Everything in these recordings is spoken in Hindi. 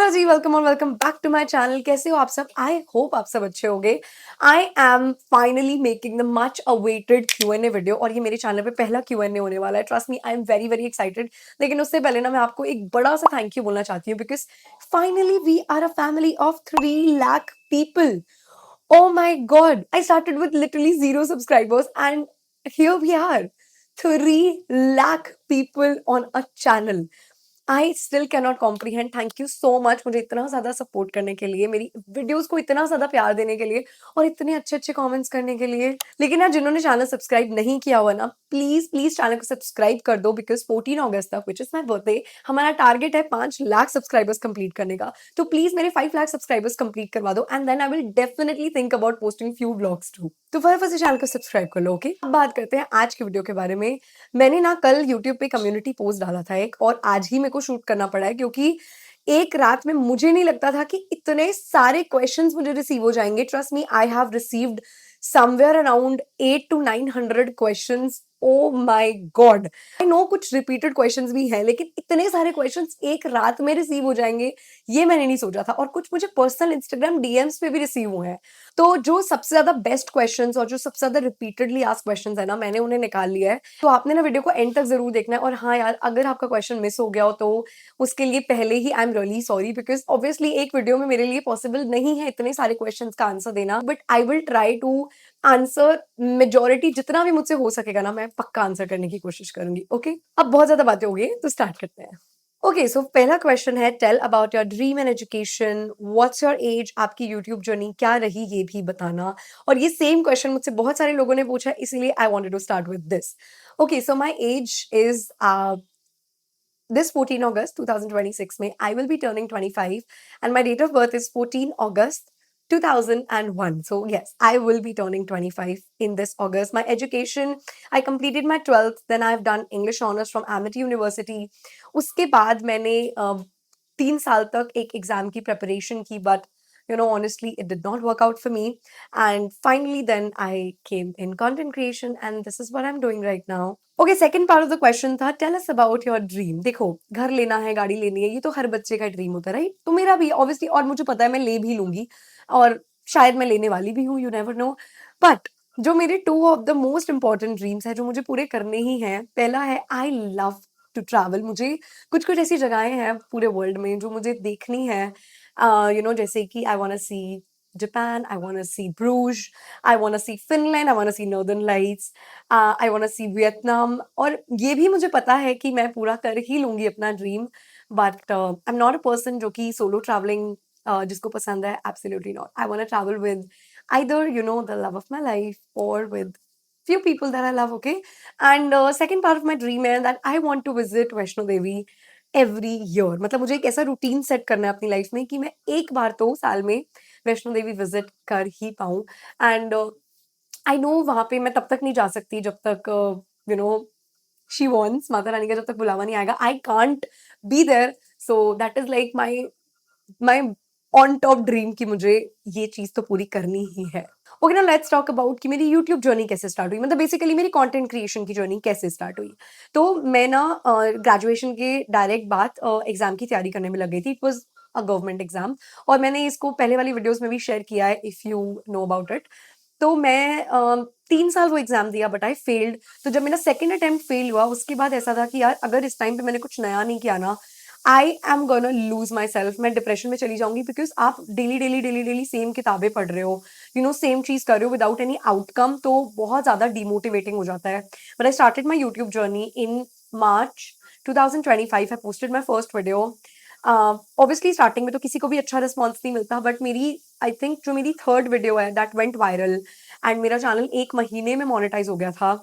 नमस्कार जी, वेलकम और welcome back to my channel. कैसे हो आप सब? आई होप आप सब अच्छे होंगे। I am finally making the much awaited Q&A video और ये मेरे चैनल पे पहला Q&A होने वाला है। Trust me, I am very very excited. लेकिन उससे पहले ना मैं आपको एक बड़ा सा थैंक यू बोलना चाहती हूँ because finally we are a family of 3 lakh people. Oh my god, I started with literally 0 subscribers and here we are, 3 lakh people on a channel. I still cannot comprehend. Thank you so much मुझे इतना ज़्यादा सपोर्ट करने के लिए, मेरी वीडियोस को इतना ज़्यादा प्यार देने के लिए और इतने अच्छे अच्छे कमेंट्स करने के लिए। लेकिन यार, जिन्होंने चैनल सब्सक्राइब नहीं किया हुआ ना, प्लीज प्लीज चैनल को सब्सक्राइब कर दो बिकॉज 14 अगस्त तक, विच इज माई बर्थडे, हमारा टारगेट है 5 लाख सब्सक्राइबर्स कंप्लीट करने का। तो प्लीज मेरे 5 लाख सब्सक्राइबर्स कंप्लीट करवा दो and then I will definitely think about posting few blogs too. तो फटाफट से चैनल को सब्सक्राइब कर लो। ओके, अब बात करते हैं आज की वीडियो के बारे में। मैंने ना कल यूट्यूब पे कम्युनिटी पोस्ट डाला था एक, और आज ही मेरे को शूट करना पड़ा है क्योंकि एक रात में मुझे नहीं लगता था कि इतने सारे क्वेश्चंस मुझे रिसीव हो जाएंगे। Trust me, I have received somewhere around 800 to 900 questions. Oh my God, I know कुछ रिपीटेड क्वेश्चंस भी हैं, लेकिन इतने सारे क्वेश्चंस एक रात में रिसीव हो जाएंगे ये मैंने नहीं सोचा था। और कुछ मुझे पर्सनल इंस्टाग्राम डीएम्स पे भी रिसीव हुए हैं। तो जो सबसे ज्यादा बेस्ट क्वेश्चंस और जो सबसे ज्यादा रिपीटेडली आस्क्ड क्वेश्चंस है ना, मैंने उन्हें निकाल लिया है। तो आपने ना वीडियो को एंड तक जरूर देखना है। और हाँ यार, अगर आपका क्वेश्चन मिस हो गया हो तो उसके लिए पहले ही I am really sorry because obviously एक वीडियो में मेरे लिए पॉसिबल नहीं है इतने सारे क्वेश्चंस का आंसर देना, but I will try to answer majority. जितना भी मुझसे हो सकेगा ना, मैं पक्का आंसर करने की कोशिश करूंगी। ओके, अब बहुत ज्यादा बातें हो गई, तो स्टार्ट करते हैं। ओके, सो पहला क्वेश्चन है, tell about your dream and education, what's your age, आपकी यूट्यूब जर्नी क्या रही ये भी बताना। और ये सेम क्वेश्चन मुझसे बहुत सारे लोगों ने पूछा, इसलिए I wanted to start with this. Okay, so my age is this 14 August 2026 में I will be turning 25 and my date of birth is 14 August 2001. So yes, I will be turning 25 in this August. My education, I completed my 12th, then I've done English honors from Amity University. उसके बाद मैंने 3 साल तक एक एग्जाम की प्रिपरेशन की, but honestly it did not work out for me, and finally then I came in content creation and this is what I'm doing right now. Okay, second part of the question था, tell us about your dream. देखो, घर लेना है, गाड़ी लेनी है, ये तो हर बच्चे का ड्रीम होता है, राइट? तो मेरा भी ऑब्वियसली, और मुझे पता है मैं ले भी लूंगी और शायद मैं लेने वाली भी हूँ, यू नेवर नो। बट जो मेरे 2 of the most important dreams है जो मुझे पूरे करने ही हैं, पहला है आई लव टू ट्रैवल। मुझे कुछ कुछ ऐसी जगहें हैं पूरे वर्ल्ड में जो मुझे देखनी है। जैसे कि I want to see Japan, I want to see Bruges, I want to see Finland, I want to see northern lights, I want to see Vietnam. और ये भी मुझे पता है कि मैं पूरा कर ही लूंगी अपना dream, but I am not a person जो कि सोलो ट्रैवलिंग जिसको पसंद है। Absolutely not. I want to travel with either the love of my life or with few people that I love. Okay, and second part of my dream है that I want to visit Vaishno Devi every year. मतलब मुझे एक ऐसा रूटीन सेट करना है अपनी लाइफ में कि मैं एक बार तो साल में वैष्णो देवी विजिट कर ही पाऊँ। एंड आई नो वहां पे मैं तब तक नहीं जा सकती जब तक शी वॉन्ट्स, माता रानी का जब तक बुलावा नहीं आएगा, I can't be there. So that is like my on top dream कि मुझे ये चीज तो पूरी करनी ही है। ओके, ना लेट्स टॉक अबाउट कि मेरी यूट्यूब जर्नी कैसे स्टार्ट हुई, मतलब बेसिकली मेरी कंटेंट क्रिएशन की जर्नी कैसे स्टार्ट हुई। तो मैं ना ग्रेजुएशन के डायरेक्ट बाद एग्जाम की तैयारी करने में लग गई थी। It was a government exam, और मैंने इसको पहले वाली वीडियोस में भी शेयर किया है, if you know about it. तो मैं 3 साल वो एग्जाम दिया, बट आई फेल्ड। तो जब मेरा सेकेंड अटेम्प्ट फेल हुआ, उसके बाद ऐसा था कि यार अगर इस टाइम पे मैंने कुछ नया नहीं किया ना, I am gonna lose my self. मैं डिप्रेशन में चली जाऊंगी बिकॉज आप daily daily daily daily same किताबें पढ़ रहे हो, सेम चीज कर रहे हो विदाउट एनी आउटकम, तो बहुत ज्यादा डिमोटिवेटिंग हो जाता है। But I started my YouTube journey in March 2025। I posted my first video. Obviously starting में तो किसी को भी अच्छा रिस्पॉन्स नहीं मिलता, बट मेरी आई थिंक जो मेरी थर्ड वीडियो है दैट वेंट वायरल, एंड मेरा चैनल 1 महीने में मोनेटाइज हो गया था।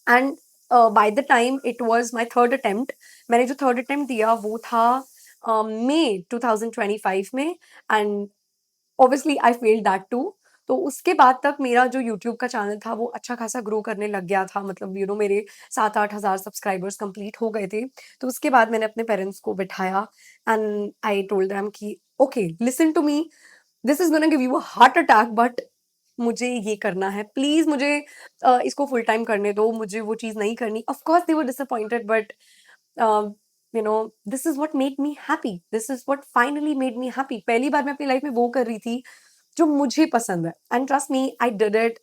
And by the time it was my third attempt, मैंने जो थर्ड अटेम्प्ट दिया वो था मई 2025 में, and obviously I failed that too. तो उसके बाद तक मेरा जो यूट्यूब का चैनल था वो अच्छा खासा ग्रो करने लग गया था। मतलब मेरे 7-8 हज़ार सब्सक्राइबर्स कंप्लीट हो गए थे। तो उसके बाद मैंने अपने पेरेंट्स को बिठाया एंड आई टोल्ड देम कि okay, listen to me, this is gonna give you a heart attack, but मुझे ये करना है, प्लीज मुझे इसको फुल टाइम करने दो, मुझे वो चीज नहीं करनी। Of course they were disappointed, but this is what made me happy, this is what finally made me happy. पहली बार मैं अपनी लाइफ में वो कर रही थी जो मुझे पसंद है, and trust me I did it.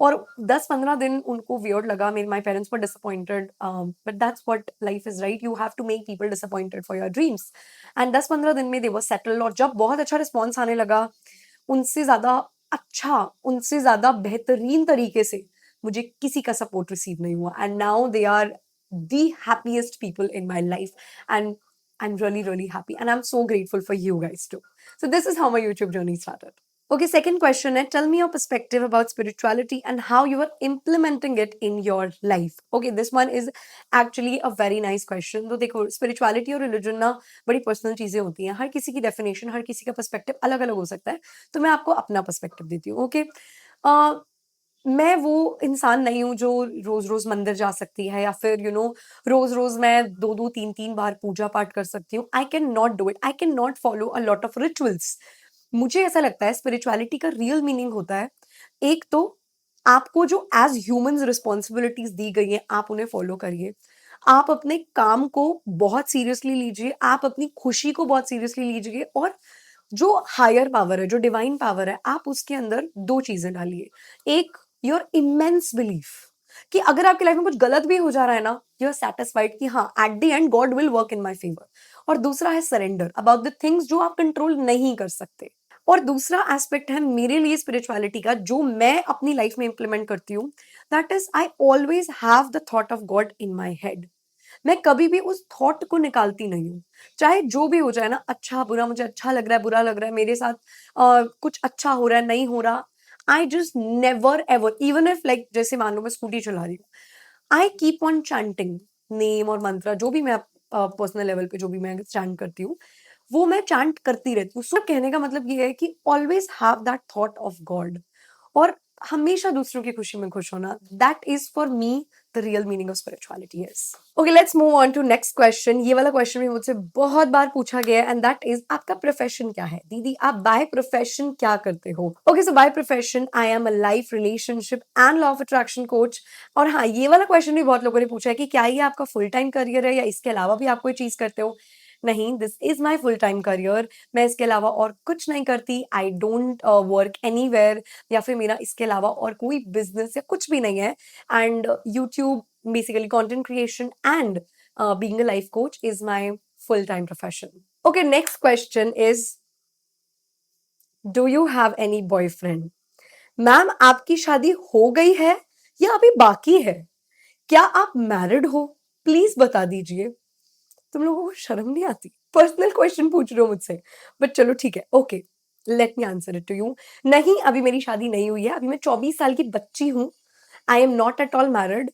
और 10-15 दिन उनको वियर्ड लगा, मेरे my parents were disappointed, but that's what life is, right? You have to make people disappointed for your dreams. And 10-15 दिन में दे वर सेटल्ड, और जब बहुत अच्छा रिस्पॉन्स आने लगा, उनसे ज्यादा अच्छा, उनसे ज्यादा बेहतरीन तरीके से मुझे किसी का सपोर्ट रिसीव नहीं हुआ, and now they are the happiest people in my life, and I'm really really happy, and I'm so grateful for you guys too. So this is how my YouTube journey started. Okay, second question है, tell me your perspective about spirituality and how you are implementing it in your life. Okay, this one is actually a very nice question. तो देखो, spirituality और religion ना बड़ी personal चीजें होती हैं, हर किसी की definition, हर किसी का perspective अलग अलग हो सकता है, तो मैं आपको अपना perspective देती हूँ। Okay, मैं वो इंसान नहीं हूँ जो रोज-रोज मंदिर जा सकती है, या फिर रोज-रोज मैं 2-2 3-3 बार पूजा पाठ कर सकती हूँ। I can not do it. I can not follow a lot of rituals. मुझे ऐसा लगता है स्पिरिचुअलिटी का रियल मीनिंग होता है, एक तो आपको जो एज़ ह्यूमन्स रिस्पॉन्सिबिलिटीज़ दी गई हैं, आप उन्हें फॉलो करिए। आप अपने काम को बहुत सीरियसली लीजिए, आप अपनी खुशी को बहुत सीरियसली लीजिए, और जो हायर पावर है, जो डिवाइन पावर है, आप उसके अंदर 2 चीज़ें डालिए। एक, योर इमेंस बिलीफ कि अगर आपकी लाइफ में कुछ गलत भी हो जा रहा है ना, यू आर सैटिस्फाइड कि हाँ, at the end God will work in my favour. और दूसरा है सरेंडर अबाउट द थिंग्स जो आप कंट्रोल नहीं कर सकते। और दूसरा एस्पेक्ट है मेरे लिए स्पिरिचुअलिटी का, जो मैं अपनी लाइफ में इंप्लीमेंट करती हूँ, that is I always have the thought of God in my head. मैं कभी भी उस थॉट को निकालती नहीं हूँ, चाहे जो भी हो जाए ना, अच्छा बुरा, मुझे अच्छा लग रहा है, बुरा लग रहा है, मेरे साथ कुछ अच्छा हो रहा है, नहीं हो रहा, I just never ever, even if like जैसे मान लो मैं स्कूटी चला रही हूँ, I keep on chanting name और मंत्र, जो भी मैं पर्सनल लेवल पे जो भी मैं चैंट करती हूँ, वो मैं चैंट करती रहती हूँ। सो कहने का मतलब ये है कि always have that thought of God, और हमेशा दूसरों की खुशी में खुश होना, that is for me the real meaning of spirituality is. Okay, let's move on to next question. ये वाला क्वेश्चन भी मुझसे बहुत बार पूछा गया है, एंड दैट इज, आपका प्रोफेशन क्या है? दीदी, आप बाय प्रोफेशन क्या करते हो? Okay, so by profession I am a life relationship and law of attraction coach. और हाँ, ये वाला क्वेश्चन भी बहुत लोगों ने पूछा है कि क्या ये आपका फुल टाइम करियर है, या इसके अलावा भी आप कोई चीज करते हो? नहीं, this is my full time career. मैं इसके अलावा और कुछ नहीं करती। आई डोंट वर्क एनीवेयर, या फिर मेरा इसके अलावा और कोई बिजनेस या कुछ भी नहीं है। And YouTube, basically content creation and being a life coach is my full-time profession. Okay, next question is, do you have any boyfriend? Ma'am, आपकी शादी हो गई है या अभी बाकी है? क्या आप मैरिड हो? प्लीज बता दीजिए। तुम लोगों को शर्म नहीं आती? पर्सनल क्वेश्चन पूछ रहे हो मुझसे, बट चलो ठीक है। Okay, let me answer it to you. नहीं, अभी मेरी शादी नहीं हुई है, अभी मैं 24 साल की बच्ची हूँ। आई am not at all married.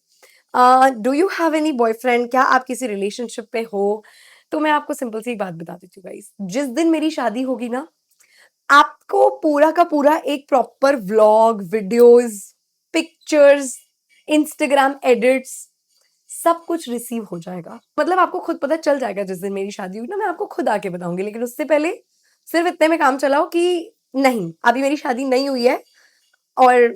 Do you have any boyfriend? क्या आप किसी रिलेशनशिप पे हो? तो मैं आपको सिंपल सी एक बात बता देती हूँ गाइस, जिस दिन मेरी शादी होगी ना, आपको पूरा का पूरा एक proper vlog, videos, pictures, Instagram edits, सब कुछ रिसीव हो जाएगा। मतलब आपको खुद पता चल जाएगा जिस दिन मेरी शादी हुई ना, मैं आपको खुद आके बताऊंगी। लेकिन उससे पहले सिर्फ इतने में काम चलाओ कि नहीं, अभी मेरी शादी नहीं हुई है, और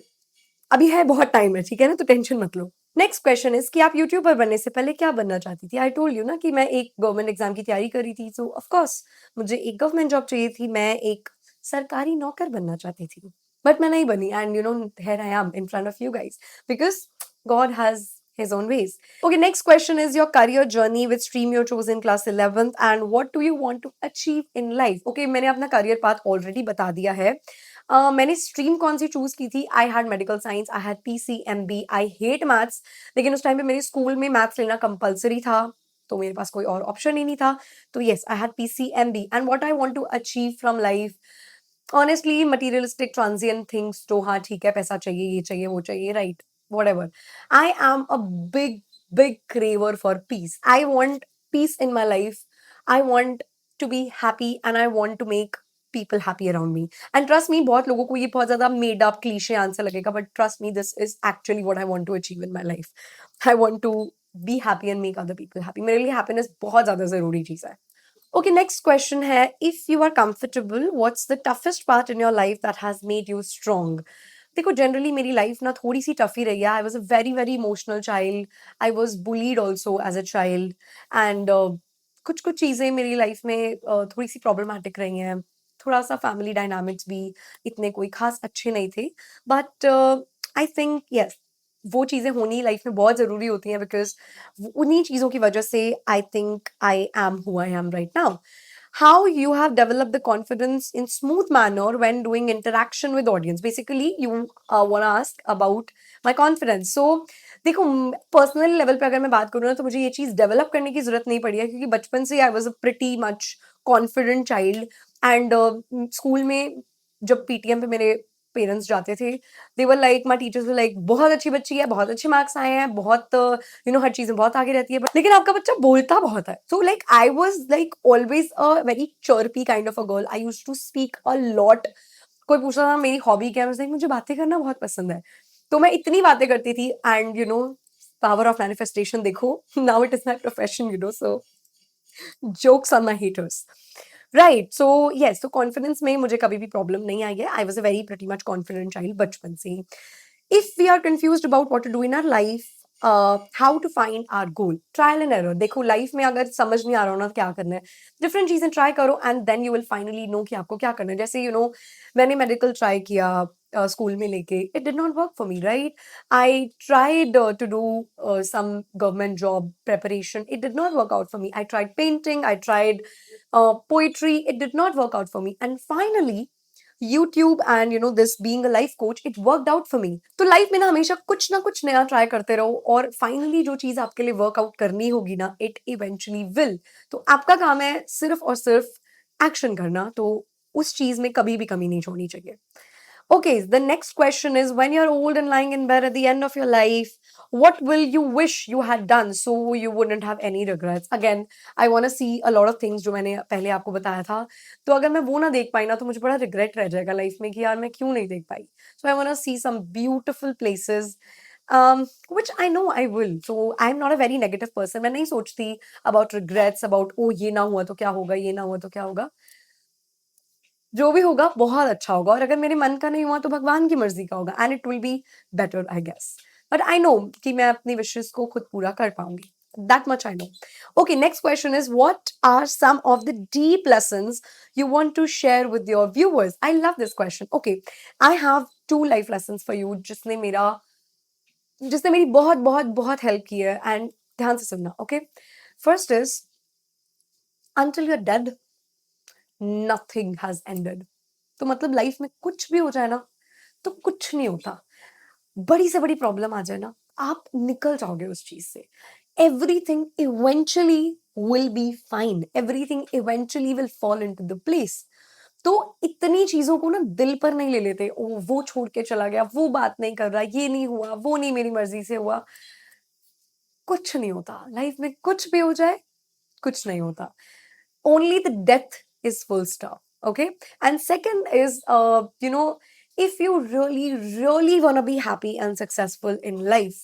अभी है, बहुत टाइम है, ठीक है ना? तो टेंशन मत लो। नेक्स्ट क्वेश्चन इज कि आप यूट्यूबर बनने से पहले क्या बनना चाहती थी? आई टोल्ड यू ना कि मैं एक गवर्नमेंट एग्जाम की तैयारी कर रही थी, सो ऑफ कोर्स मुझे एक गवर्नमेंट जॉब चाहिए थी। मैं एक सरकारी नौकर बनना चाहती थी, बट मैं नहीं बनी, and here I am in front of you guys, because God has his own ways. Okay, next question is your career journey, which stream you chose in class 11th, and what do you want to achieve in life? Okay, मैंने अपना career path already बता दिया है। मैंने स्ट्रीम कौन सी चूज की थी? I had medical science, I had PCMB, I hate maths. लेकिन उस टाइम पे मेरे स्कूल में मैथ्स लेना कंपलसरी था, तो मेरे पास कोई और ऑप्शन ही नहीं था। तो yes, I had PCMB, and what I want to achieve from life, honestly materialistic transient things, तो हाँ ठीक है, पैसा चाहिए, ये चाहिए, वो चाहिए, right, whatever. I am a big, big craver for peace. I want peace in my life. I want to be happy, and I want to make people happy around me. And trust me, बहुत लोगों को ये बहुत ज़्यादा made up cliche आंसर लगेगा, but trust me, this is actually what I want to achieve in my life. I want to be happy and make other people happy. मेरे लिए happiness बहुत ज़्यादा ज़रूरी चीज़ है। Okay, next question है, if you are comfortable, what's the toughest part in your life that has made you strong? देखो, जनरली मेरी लाइफ ना थोड़ी सी टफ ही रही है। I was a very very emotional child, I was bullied also as a child, and कुछ-कुछ चीज़ें मेरी लाइफ में थोड़ी-सी प्रॉब्लमैटिक रही हैं। थोड़ा-सा फैमिली डायनामिक्स भी इतने कोई ख़ास अच्छे नहीं थे। बट आई थिंक येस, वो चीज़ें होनी लाइफ में बहुत ज़रूरी होती हैं बिकॉज़ उन्हीं चीज़ों की वजह से I think I am who I am right now. How you have developed the confidence in smooth manner when doing interaction with audience. Basically, you want to ask about my confidence. So, देखो पर्सनल लेवल पे अगर मैं बात करूँ ना तो मुझे ये चीज़ डेवलप करने की ज़रूरत नहीं पड़ी है क्योंकि बचपन से I was a pretty much confident child and school में जब पीटीएम पे मेरे पेरेंट्स जाते थे they were like my teachers were like बहुत अच्छी बच्ची है, बहुत अच्छे मार्क्स आए हैं, बहुत हर चीज़ में बहुत आगे रहती है, लेकिन आपका बच्चा बोलता बहुत है। So like I was like always a very chirpy kind of a girl. I used to speak a lot. कोई पूछता था मेरी हॉबी क्या है, मैं मुझे बातें करना बहुत पसंद है। तो मैं इतनी बातें करती थी एंड पावर ऑफ मैनिफेस्टेशन देखो, now it is my profession so jokes on my haters. Right, so yes, तो कॉन्फिडेंस में मुझे कभी भी प्रॉब्लम नहीं आई है। I was a very pretty much confident child बचपन से ही। If we are confused about what to do in our life, how to find our goal, trial and error. देखो लाइफ में अगर समझ नहीं आ रहा हो ना तो क्या करना है, डिफरेंट चीजें ट्राई करो and then you will finally know कि आपको क्या करना है। जैसे मैंने मेडिकल ट्राई किया स्कूल में लेके, it did not work for me right. I tried to do some government job preparation. It did not work out for me. I tried painting, I tried poetry. It did not work out for me. And finally, YouTube and this being a life coach, it worked out for me. तो लाइफ में ना हमेशा कुछ ना कुछ नया ट्राई करते रहो और फाइनली जो चीज आपके लिए वर्कआउट करनी होगी ना, इट इवेंचुअली विल। तो आपका काम है सिर्फ और सिर्फ एक्शन करना, तो उस चीज में कभी भी कमी नहीं छोड़नी चाहिए। Okay, the next question is when you're old and lying in bed at the end of your life, what will you wish you had done so you wouldn't have any regrets? Again, I want to see a lot of things जो मैंने पहले आपको बताया था। तो अगर मैं वो ना देख पाई ना तो मुझे बड़ा रिग्रेट रह जाएगा लाइफ में कि यार मैं क्यों नहीं देख पाई। So I want to see some beautiful places, which I know I will. So I'm not a very negative person. मैं नहीं सोचती about regrets, about oh ये ना हुआ तो क्या होगा, ये ना हुआ तो क्या होगा। जो भी होगा बहुत अच्छा होगा और अगर मेरे मन का नहीं हुआ तो भगवान की मर्जी का होगा and it will be better I guess. But I know कि मैं अपनी विशेस को खुद पूरा कर पाऊंगी, that much I know. Okay, next question is what are some of the deep lessons you want to share with your viewers? I love this question. Okay, I have two life lessons for you जिसने मेरी बहुत बहुत बहुत हेल्प की है एंड ध्यान से सुनना। Okay, first is until you're dead nothing has ended। तो मतलब लाइफ में कुछ भी हो जाए ना तो कुछ नहीं होता। बड़ी से बड़ी प्रॉब्लम आ जाए ना, आप निकल जाओगे उस चीज से। Everything eventually will be fine, everything eventually will fall into the place. तो इतनी चीजों को ना दिल पर नहीं ले लेते, ओ वो छोड़ के चला गया, वो बात नहीं कर रहा, ये नहीं हुआ, वो नहीं मेरी मर्जी से हुआ। कुछ नहीं होता लाइफ में, कुछ भी हो जाए कुछ नहीं होता। only the death is full stop. Okay, and second is if you really really want to be happy and successful in life,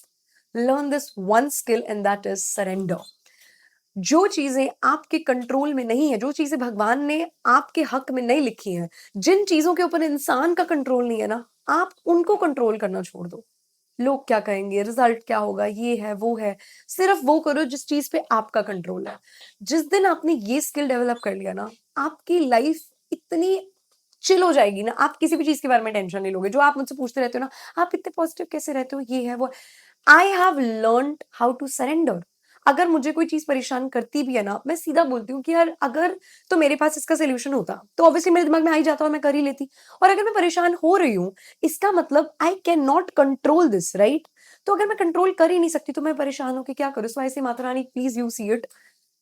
learn this one skill and that is surrender। जो चीजें आपके कंट्रोल में नहीं है, जो चीजें भगवान ने आपके हक में नहीं लिखी हैं, जिन चीजों के ऊपर इंसान का कंट्रोल नहीं है ना, आप उनको कंट्रोल करना छोड़ दो। लोग क्या कहेंगे, रिजल्ट क्या होगा, ये है वो है, सिर्फ वो करो जिस चीज पे आपका कंट्रोल है। जिस दिन आपने ये स्किल डेवलप कर लिया ना, आपकी लाइफ इतनी चिल हो जाएगी ना, आप किसी भी चीज के बारे में टेंशन नहीं लोगे। जो आप मुझसे पूछते रहते हो ना, आप इतने पॉजिटिव कैसे रहते हो, ये है वो, I have learned how to surrender. अगर मुझे कोई चीज परेशान करती भी है ना, मैं सीधा बोलती हूँ कि यार अगर तो मेरे पास इसका सोल्यूशन होता तो ऑब्वियसली मेरे दिमाग में आ ही जाता और मैं कर ही लेती। और अगर मैं परेशान हो रही हूँ, इसका मतलब I can not control this right. तो अगर मैं कंट्रोल कर ही नहीं सकती तो मैं परेशान होकर क्या करूँ। सो ऐसे Mata Rani please you see it,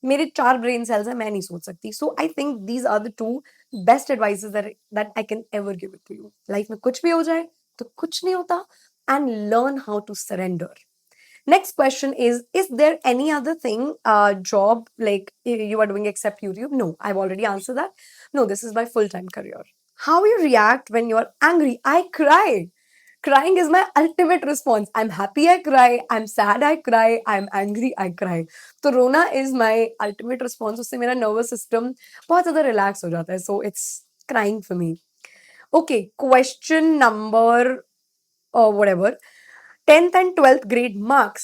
मेरे 4 ब्रेन सेल्स हैं, मैं नहीं सोच सकती। So I think these are the two best advices that I can ever give it to you. Life में कुछ भी हो जाए तो कुछ नहीं होता and learn how to surrender. Next question is there any other thing, job like you are doing except YouTube? No, I've already answered that. No, this is my full-time career. How you react when you're angry? I cry. Crying is my ultimate response. I'm happy, I cry. I'm sad, I cry. I'm angry, I cry. तो रोना is my ultimate response. उससे मेरा nervous system बहुत ज़्यादा relax हो जाता है. So it's crying for me. Okay, question number whatever. 10th and 12th grade marks.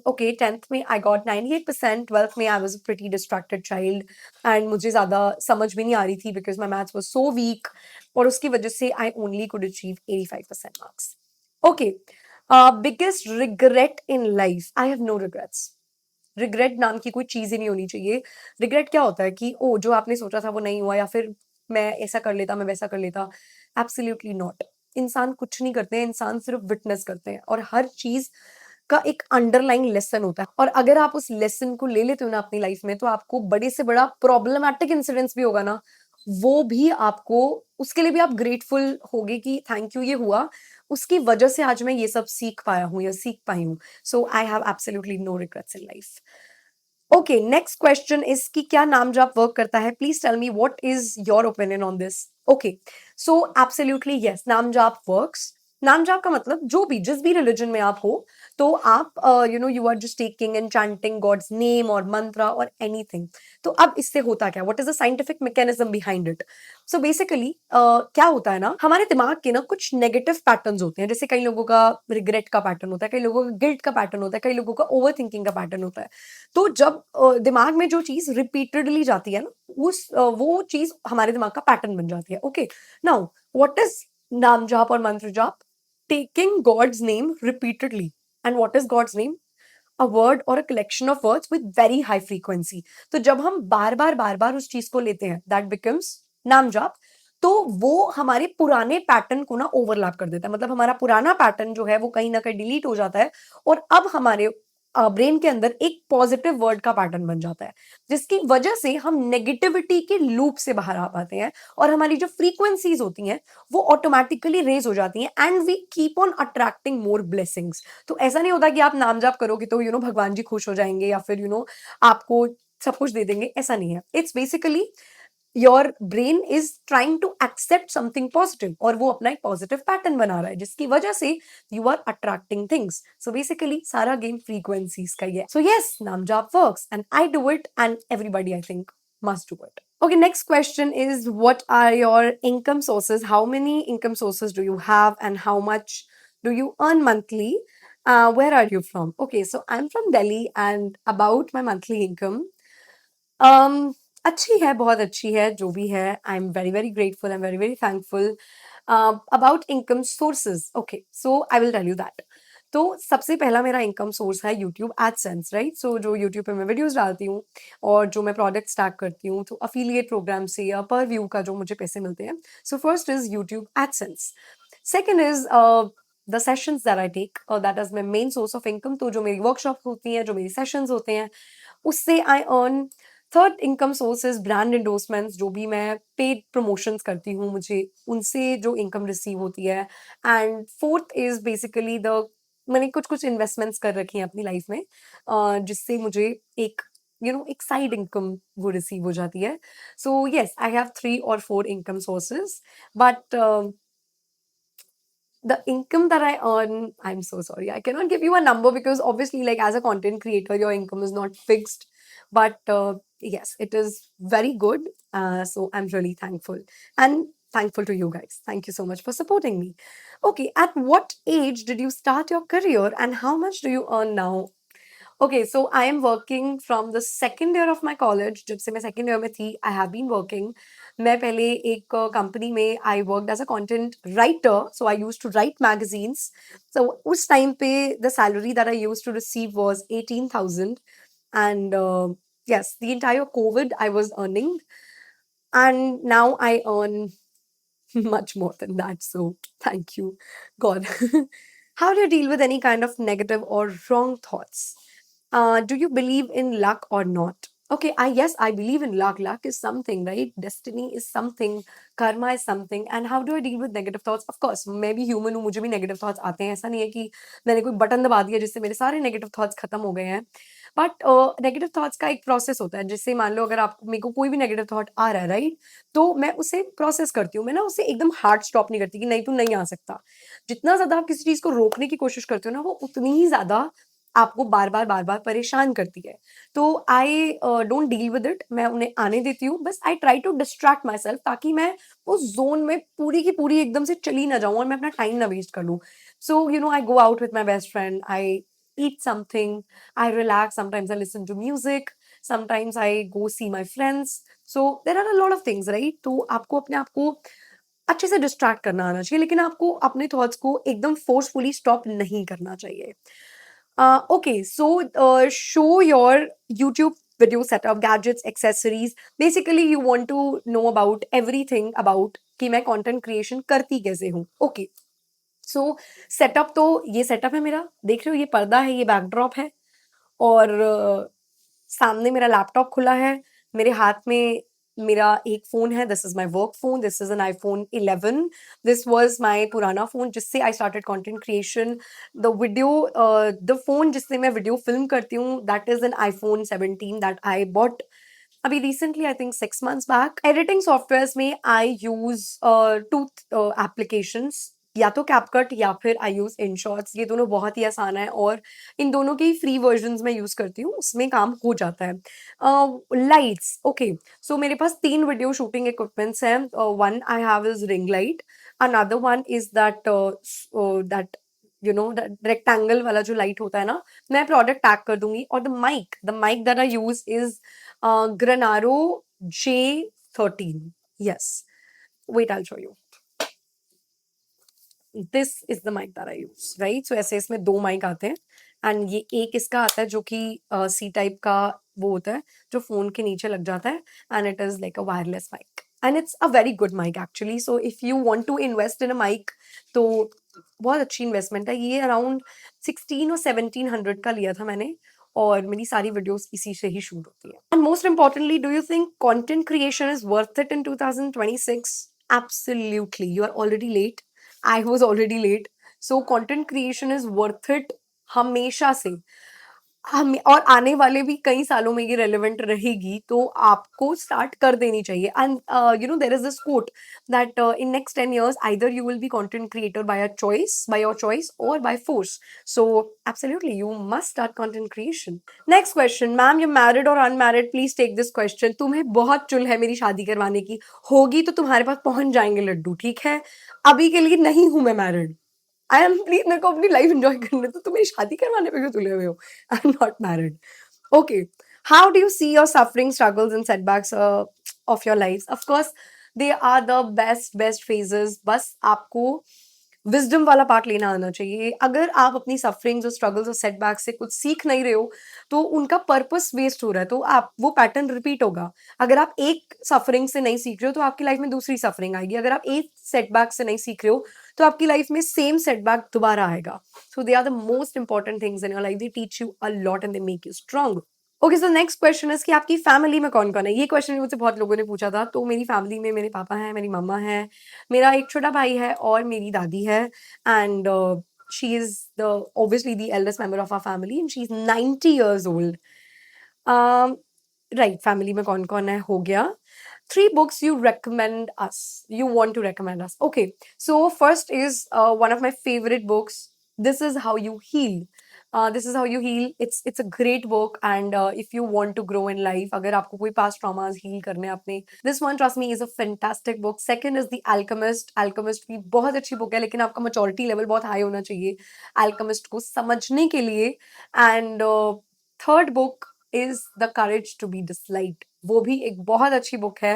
Okay, 10th में I got 98%, 12th में I was a pretty distracted child and मुझे ज़्यादा समझ भी नहीं आ रही थी because my maths was so weak और उसकी वजह से I only could achieve 85% marks. Okay, biggest regret in life. I have no regrets. Regret नाम की कोई चीज़ ही नहीं होनी चाहिए। रिग्रेट क्या होता है कि ओह! जो आपने सोचा था वो नहीं हुआ या फिर मैं ऐसा कर लेता, मैं वैसा कर लेता। Absolutely not. इंसान कुछ नहीं करते हैं, इंसान सिर्फ़ विटनेस करते हैं और हर चीज़ का एक अंडरलाइंग लेसन होता है और अगर आप उस लेसन को ले लेते हो ना अपनी लाइफ़ में, तो आपको बड़े से बड़ा प्रॉब्लमैटिक इंसिडेंट्स भी होगा ना, वो भी आपको उसके लिए भी आप ग्रेटफुल होगे कि थैंक यू ये हुआ, उसकी वजह से आज मैं ये सब सीख पाया हूँ या सीख पाई हूँ। So I have absolutely no regrets in life. Okay, next question is कि क्या नाम जाप वर्क करता है? Please tell me what is your opinion on this. Okay, so absolutely yes, नाम जाप वर्क्स। नाम जाप का मतलब जो भी जिस भी रिलीजन में आप हो, तो आप you are just taking and chanting God's name और मंत्रा और एनीथिंग। तो अब इससे होता क्या, what is the scientific mechanism behind it? So basically क्या होता है ना, हमारे दिमाग के ना कुछ नेगेटिव पैटर्न्स होते हैं, जैसे कई लोगों का रिग्रेट का पैटर्न होता है, कई लोगों का गिल्ट का पैटर्न होता है, कई लोगों का ओवर थिंकिंग का पैटर्न होता है। तो जब दिमाग में जो चीज रिपीटेडली जाती है ना, वो चीज हमारे दिमाग का पैटर्न बन जाती है। ओके, नाउ व्हाट इज नाम जाप और मंत्र जाप? Taking God's name repeatedly. And what is God's name? A word और a collection of words with very high frequency. तो जब हम बार बार उस चीज को लेते हैं, दैट बिकम्स नाम जाप। तो वो हमारे पुराने पैटर्न को ना ओवरलैप कर देता है, मतलब हमारा पुराना पैटर्न जो है वो कहीं ना कहीं डिलीट हो जाता है और अब हमारे ब्रेन के अंदर एक पॉजिटिव वर्ड का पैटर्न बन जाता है, जिसकी वजह से हम नेगेटिविटी के लूप से बाहर आ पाते हैं और हमारी जो फ्रीक्वेंसीज होती हैं वो ऑटोमेटिकली रेज हो जाती हैं and we keep on attracting more blessings. तो ऐसा नहीं होता कि आप नाम जाप करोगे तो भगवान जी खुश हो जाएंगे या फिर आपको सब कुछ दे देंगे, ऐसा नहीं है। It's basically your brain is trying to accept something positive और वो अपना एक पॉजिटिव पैटर्न बना रहा है, जिसकी वजह से you are attracting things. So basically सारा गेम फ्रीक्वेंसीज का ही है। सो यस, नाम जाप works and I do it and everybody I think must do it. Okay, next question is what are your income sources? How many income sources do you have and how much do you earn monthly? Where are you from? Okay, so I'm from Delhi and about my monthly income. Um, अच्छी है, बहुत अच्छी है, जो भी है। I am very very grateful, I am very very thankful. About income sources, okay, so I will tell you that. तो सबसे पहला मेरा इनकम सोर्स है यूट्यूब एडसेंस, राइट? सो जो यूट्यूब पे मैं वीडियोस डालती हूँ और जो मैं प्रोडक्ट स्टार्ट करती हूँ, तो अफिलिएट प्रोग्राम से या पर व्यू का जो मुझे पैसे मिलते हैं। So first is YouTube AdSense. Second is the sessions that I take, that is my main source of income. तो जो मेरी वर्कशॉप होती हैं, जो मेरी सेशंस होते हैं, उससे I earn. Third income source is brand endorsements, जो भी मैं पेड प्रमोशंस करती हूँ, मुझे उनसे जो इनकम रिसीव होती है। And fourth is basically the, मैंने कुछ कुछ इन्वेस्टमेंट्स कर रखी हैं अपनी लाइफ में, जिससे मुझे एक एक साइड इनकम वो रिसीव हो जाती है। So yes, I have 3 or 4 income sources, but the income that I earn, I'm so sorry, I cannot give you a number because obviously, like as a content creator, your income is not fixed. But yes, it is very good. So I'm really thankful and thankful to you guys. Thank you so much for supporting me. Okay, at what age did you start your career and how much do you earn now? Okay, so I am working from the second year of my college. जब से मैं second year में थी, I have been working. मैं पहले एक कंपनी में I worked as a content writer, so I used to write magazines. So उस time पे the salary that I used to receive was 18,000, and yes, the entire COVID I was earning, and now I earn much more than that. So thank you, God. How do you deal with any kind of negative or wrong thoughts? Do you believe in luck or not? Okay, yes, I believe in luck. Luck is something, right? Destiny is something, karma is something. And how do I deal with negative thoughts? Of course, मैं भी human हूँ, मुझे भी negative thoughts आते हैं। ऐसा नहीं है कि मैंने कोई बटन दबा दिया जिससे मेरे सारे negative thoughts खत्म हो गए हैं। बट नेगेटिव थॉट्स का एक प्रोसेस होता है, जिससे मान लो अगर आप मेरे को कोई भी नेगेटिव थॉट आ रहा है, राइट? तो मैं उसे प्रोसेस करती हूँ, मैं ना उसे एकदम हार्ड स्टॉप नहीं करती कि नहीं, तू नहीं आ सकता। जितना ज्यादा आप किसी चीज को रोकने की कोशिश करते हो ना, वो उतनी ही ज्यादा आपको बार-बार परेशान करती है। तो I don't deal with it, मैं उन्हें आने देती हूँ। बस I try to distract my self ताकि मैं उस ज़ोन में पूरी की पूरी एकदम से चली ना जाऊँ और मैं अपना टाइम ना वेस्ट कर लूँ। So I go out with my best friend, I eat something, I relax, sometimes I listen to music, sometimes I go see my friends. So there are a lot of things, right? तो आपको अपने आप को अच्छे से डिस्ट्रैक्ट करना आना चाहिए, लेकिन आपको अपने थॉट्स को एकदम फोर्सफुली स्टॉप नहीं करना चाहिए। Okay, so show your YouTube video setup, gadgets, accessories. Basically, you want to know about everything about कि मैं कंटेंट क्रिएशन करती कैसे हूँ। ओके, सो सेटअप तो ये सेटअप है मेरा, देख रहे हो ये पर्दा है, ये बैकड्रॉप है और सामने मेरा लैपटॉप खुला है, मेरे हाथ में मेरा एक फ़ोन है, this is my work phone, this is an iPhone 11, this was my पुराना फ़ोन जिससे I started content creation. The phone जिससे मैं वीडियो फ़िल्म करती हूँ, that is an iPhone 17 that I bought अभी recently, I think 6 months back. Editing softwares में आई यूज़ 2 एप्लीकेशंस, या तो कैपकट या फिर आई यूज़ इनशॉट्स। ये दोनों बहुत ही आसान है और इन दोनों के ही फ्री वर्जन्स मैं यूज़ करती हूँ, उसमें काम हो जाता है। लाइट्स, ओके, सो मेरे पास 3 वीडियो शूटिंग इक्विपमेंट्स हैं। One I have is ring light, another one is that that rectangle वाला जो लाइट होता है ना, मैं प्रोडक्ट टैग कर दूँगी। और the mike that I use is Granaro J13. Yes. Wait, I'll show you. This is the mike that I use, right? So ऐसे इसमें 2 माइक आते हैं एंड ये एक इसका आता है जो कि सी टाइप का वो होता है जो फ़ोन के नीचे लग जाता है and it is like a wireless mic and it's a very good mic actually. So if you want to invest in a mic तो बहुत अच्छी इन्वेस्टमेंट है। ये अराउंड 16 और 1700 का लिया था मैंने और मेरी सारी वीडियोस इसी से ही शूट होती है। And most importantly, do you think content creation is worth it in 2026? Absolutely. You are already late. I was already late. So content creation is worth it हमेशा से। हम और आने वाले भी कई सालों में ये रेलेवेंट रहेगी, तो आपको स्टार्ट कर देनी चाहिए। And there is this quote that in next 10 years either you will be content creator by your choice or by force. So absolutely you must start content creation. Next question, ma'am you married और unmarried, please take this question. तुम्हें बहुत चुल है मेरी शादी करवाने की, होगी तो तुम्हारे पास पहुंच जाएंगे लड्डू, ठीक है? अभी के लिए नहीं हूं मैं मैरिड। आई एम प्लीज, मेरे को अपनी लाइफ एंजॉय करने दो, तुम मेरी शादी करवाने पे क्यों तुले हुए हो? I am not married. Okay, how do you see your suffering, struggles and setbacks of your life? Of course they are the best phases, बस आपको विजडम वाला पार्ट लेना आना चाहिए। अगर आप अपनी सफरिंग्स और स्ट्रगल्स और सेटबैक्स से कुछ सीख नहीं रहे हो तो उनका पर्पस वेस्ट हो रहा है, तो आप वो पैटर्न रिपीट होगा। अगर आप एक सफरिंग से नहीं सीख रहे हो तो आपकी लाइफ में दूसरी सफरिंग आएगी। अगर आप एक सेटबैक से नहीं सीख रहे हो तो आपकी लाइफ में सेम सेटबैक दोबारा आएगा। So they are the most important things in your life, they teach you a lot and they make you strong. Okay, so next question is कि आपकी फैमिली में कौन कौन है? ये क्वेश्चन मुझसे बहुत लोगों ने पूछा था। तो मेरी फैमिली में मेरे पापा हैं, मेरी मम्मा है, मेरा एक छोटा भाई है और मेरी दादी है। And she is the obviously the eldest member of our family and she is 90 years old. Right, family में कौन कौन है हो गया। 3 books you recommend us, you want to recommend us? Okay, so first is one of my favorite books, This Is How You Heal. This Is How You Heal, it's a great book and if you want to grow in life, अगर आपको कोई past traumas heal करने हैं अपने, this one trust me is a fantastic book. Second is The Alchemist. Alchemist भी बहुत अच्छी book है, लेकिन आपका maturity level बहुत high होना चाहिए Alchemist को समझने के लिए। And third book is the courage to be disliked, वो भी एक बहुत अच्छी बुक है।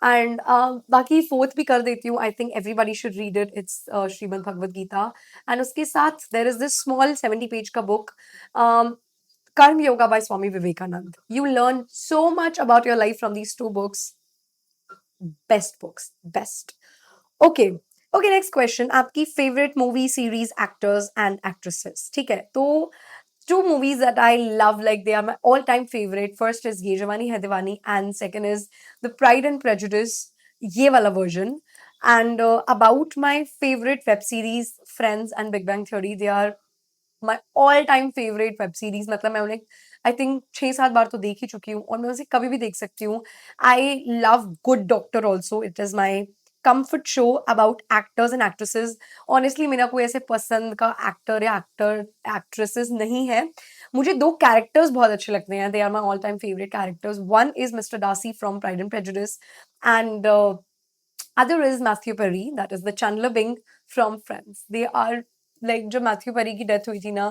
एंड बाकी फोर्थ भी कर देती हूँ, I think everybody should read it, it's Shrimad Bhagavad Gita. And उसके साथ there is this small 70 page का book, Karma Yoga by Swami Vivekananda. You learn so much about your life from these 2 books, best books, best. Okay, okay, next question, आपकी favourite movie, series, actors and actresses? ठीक है, तो 2 movies that I love, like they are my all-time favorite. First is Ye Jawani Hai Diwani and second is The Pride and Prejudice, ये वाला version. And about my favorite web series, Friends and Big Bang Theory, they are my all-time favorite web series. मतलब मैं उन्हें I think 6-7 बार तो देख ही चुकी हूँ और मैं उसे कभी भी देख सकती हूँ। I love Good Doctor also. It is my comfort show about actors and actresses. Honestly मेरा कोई ऐसे पसंद का एक्टर या एक्ट्रेसेस नहीं है, मुझे 2 कैरेक्टर्स बहुत अच्छे लगते हैं, they are my all time favourite characters. One is Mr. Darcy from Pride and Prejudice and other is Matthew Perry, that is the Chandler Bing from Friends. They are like जब मैथ्यू पेरी की डेथ हुई थी ना,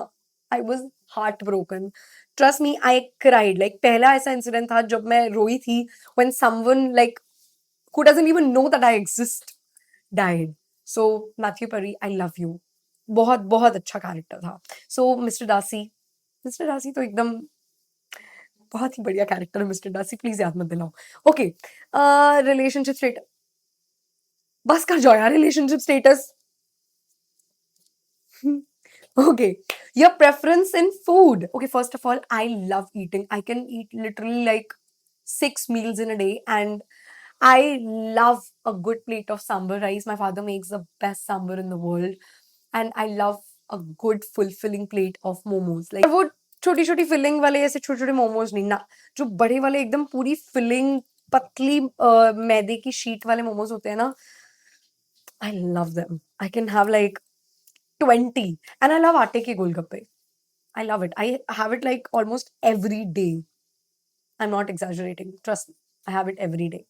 I was heartbroken. Trust me, I cried. Like पहला ऐसा इंसिडेंट था जब मैं रोई थी when someone like who doesn't even know that I exist died. So Matthew Perry, I love you. बहुत बहुत अच्छा कैरेक्टर था. So मिस्टर डार्सी तो एकदम बहुत ही बढ़िया कैरेक्टर है मिस्टर डार्सी, प्लीज याद मत दिलाओ. ओके, रिलेशनशिप स्टेटस, बस कर जाओ यार relationship status. Okay, your preference in food. Okay, first of all, I love eating. I can eat literally like 6 meals in a day, and I love a good plate of sambar rice. My father makes the best sambar in the world, and I love a good fulfilling plate of momos. Like वो छोटी छोटी फिलिंग वाले ऐसे छोटे छोटे मोमोज नहीं ना, जो बड़े वाले एकदम पूरी फिलिंग पतली मैदे की शीट वाले मोमोज होते हैं ना, I love them. I can have like 20. And I love aate ke golgappe. I love it. I have it like almost every day. I'm not exaggerating. Trust me. I have it every day.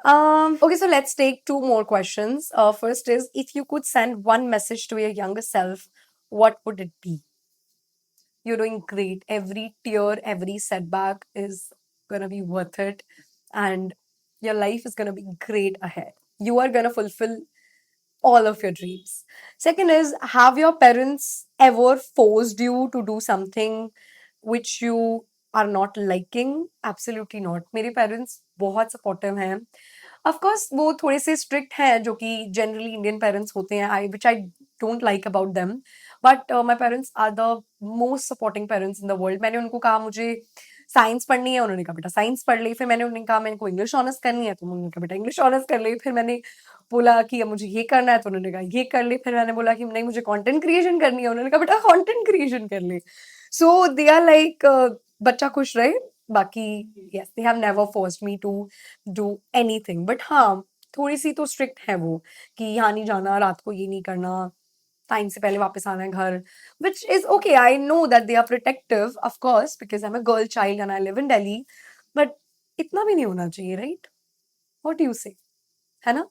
Okay, so let's take 2 more questions. First is, if you could send one message to your younger self, what would it be? You're doing great. Every tear, every setback is gonna be worth it, and your life is gonna be great ahead. You are gonna fulfill all of your dreams. Second is, have your parents ever forced you to do something which you are not liking? Absolutely not. मेरे parents बहुत supportive हैं. Of course, वो थोड़े से strict हैं, जो कि generally Indian parents होते हैं, which I don't like about them. But my parents are the most supporting parents in the world. मैंने उनको कहा मुझे साइंस पढ़नी है, उन्होंने कहा बेटा साइंस पढ़ ले. फिर मैंने उन्हें कहा मेरे को इंग्लिश ऑनर्स करनी है, तो उन्होंने कहा बेटा इंग्लिश ऑनर्स कर ले. फिर मैंने बोला कि अब मुझे ये करना है, तो उन्होंने कहा ये कर ले. फिर मैंने बोला कि नहीं मुझे कंटेंट क्रिएशन करनी है, उन्होंने कहा बेटा कंटेंट क्रिएशन कर ले. सो दे आर लाइक बच्चा खुश रहे. बाकी yes, they have never forced me to do anything. But हाँ, थोड़ी सी तो स्ट्रिक्ट है वो, कि यहाँ नहीं जाना, रात को ये नहीं करना, टाइम से पहले वापस आना है घर, which is okay. I know that they are protective, of course, because I'm a girl child and I live in Delhi. But इतना भी नहीं होना चाहिए, right? What do you say? है ना?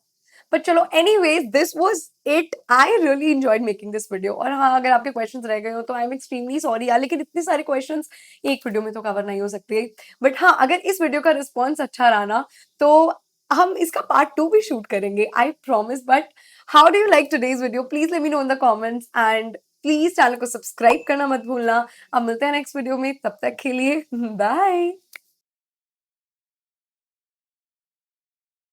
But चलो, anyways, this was it. I really enjoyed making this video. और हाँ, अगर आपके questions रह गए हो तो I'm extremely sorry यार, लेकिन इतने सारे questions एक वीडियो में तो कवर नहीं हो सकते. But हाँ, अगर इस वीडियो का रिस्पॉन्स अच्छा रहा ना, तो हम इसका पार्ट 2 भी शूट करेंगे, I promise. But how do you like today's video? Please let me know in the comments, and please channel को सब्सक्राइब करना मत भूलना. अब मिलते हैं नेक्स्ट वीडियो में, तब तक के लिए बाय.